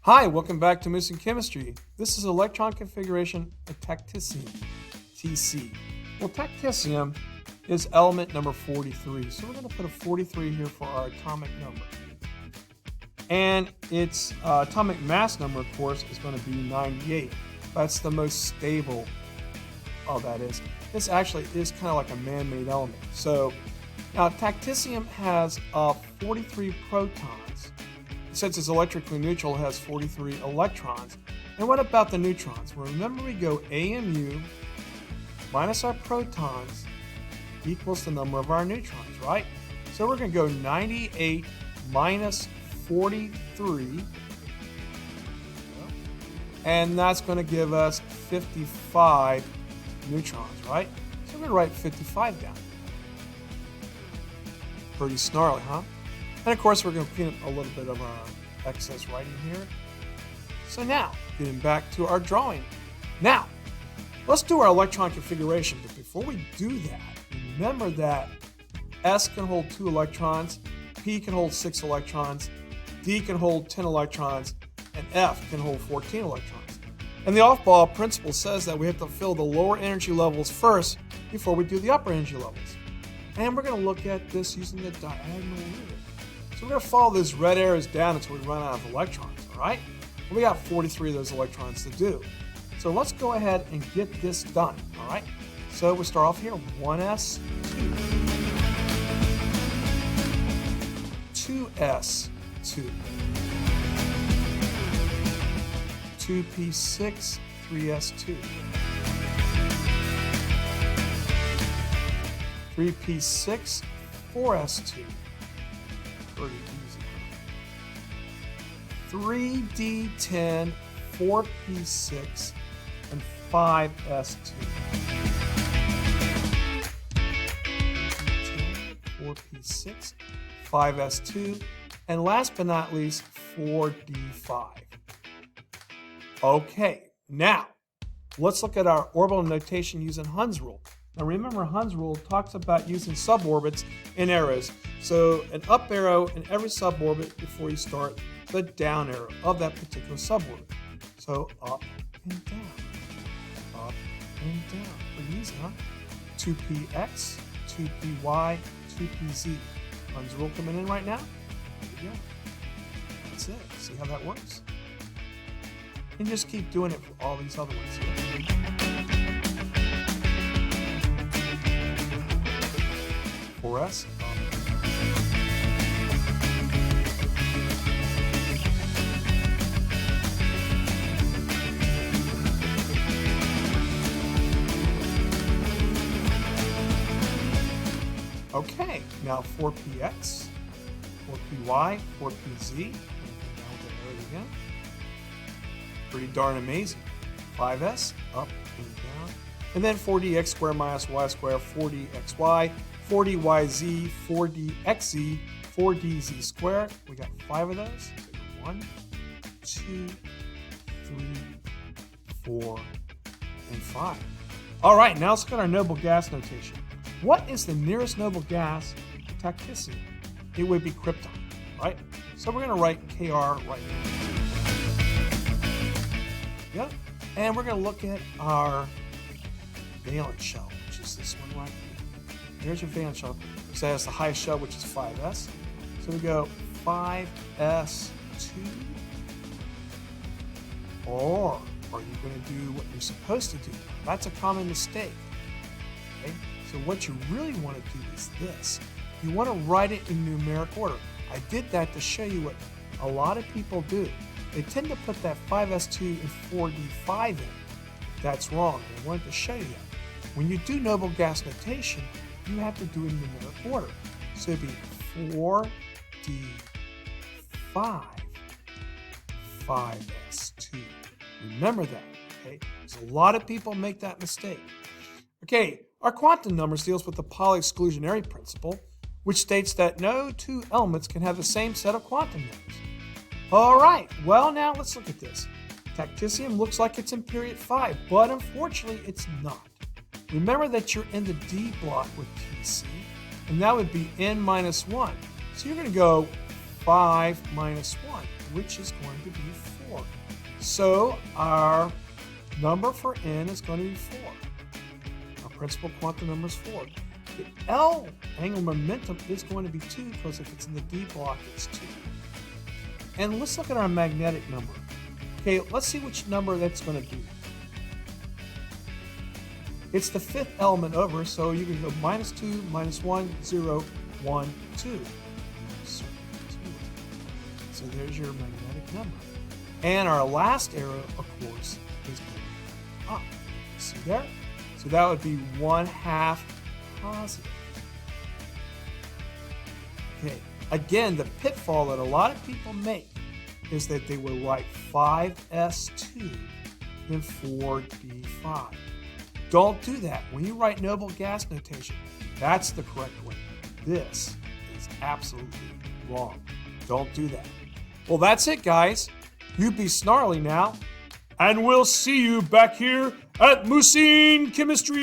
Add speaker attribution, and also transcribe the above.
Speaker 1: Hi, welcome back to Moose and Chemistry. This is electron configuration of Technetium, TC. Well, Technetium is element number 43, so we're going to put a 43 here for our atomic number. And its atomic mass number, of course, is going to be 98. That's the most stable of that is. This actually is kind of like a man-made element. So now Technetium has 43 protons. Since it's electrically neutral, it has 43 electrons. And what about the neutrons? Well, remember we go AMU minus our protons equals the number of our neutrons, right? So we're going to go 98 minus 43, and that's going to give us 55 neutrons, right? So we're going to write 55 down. Pretty snarly, huh? And of course, we're going to clean up a little bit of our excess writing here. So now, getting back to our drawing. Now, let's do our electron configuration. But before we do that, remember that S can hold 2 electrons, P can hold 6 electrons, D can hold 10 electrons, and F can hold 14 electrons. And the off-ball principle says that we have to fill the lower energy levels first before we do the upper energy levels. And we're going to look at this using the diagonal ruler. So we're going to follow those red arrows down until we run out of electrons, all right? Well, we got 43 of those electrons to do. So let's go ahead and get this done, all right? So we start off here, 1s, 2, 2s, 2, 2p6, 3s2, 3p6, 4s2, pretty easy, 3d10, 4p6, and 5s2, 4p6, 5s2, and last but not least, 4d5. Okay, now let's look at our orbital notation using Hund's rule. Now remember, Hund's rule talks about using suborbits in arrows. So an up arrow in every suborbit before you start the down arrow of that particular suborbit. So up and down, up and down. Pretty easy, huh? 2px, 2py, 2pz. Hund's rule coming in right now. There you go. That's it. See how that works? And just keep doing it for all these other ones here. For us, okay, now 4px, 4py, 4pz, again. Pretty darn amazing. 5s, up and down. And then 4dx squared minus y squared, 4dxy, 4dyz, 4dxz, 4dz squared. We got 5 of those. 1, 2, 3, 4, and 5. All right, now let's look at our noble gas notation. What is the nearest noble gas to Technetium? It would be krypton, right? So we're going to write Kr right now. Yep. And we're going to look at our valence shell, which is this one right here. Here's your valence shell. So it has the highest shell, which is 5s. So we go 5s2. Or are you going to do what you're supposed to do? That's a common mistake. Okay? So what you really want to do is this. You want to write it in numeric order. I did that to show you what a lot of people do. They tend to put that 5s2 and 4d5 in. That's wrong. I wanted to show you that. When you do noble gas notation, you have to do it in numeric order. So it'd be 4d5, 5s2. Remember that, okay? Because a lot of people make that mistake. Okay, our quantum numbers deals with the Pauli exclusionary principle, which states that no two elements can have the same set of quantum numbers. All right, well, now let's look at this. Technetium looks like it's in period 5, but unfortunately it's not. Remember that you're in the D block with TC, and that would be n minus 1. So you're going to go 5 minus 1. which is going to be 4. So our number for n is going to be 4. Our principal quantum number is 4. The L angular momentum is going to be 2 because if it's in the d block, it's 2. And let's look at our magnetic number. Okay, let's see which number that's going to be. It's the 5th element over, so you can go -2, -1, 0, 1, 2. So there's your magnetic number. And our last arrow, of course, is going up. See there? So that would be 1/2 positive. Okay, again, the pitfall that a lot of people make is that they will write 5s2 then 4d5. Don't do that. When you write noble gas notation, that's the correct way. This is absolutely wrong. Don't do that. Well, that's it, guys. You be snarly now, and we'll see you back here at Musin Chemistry.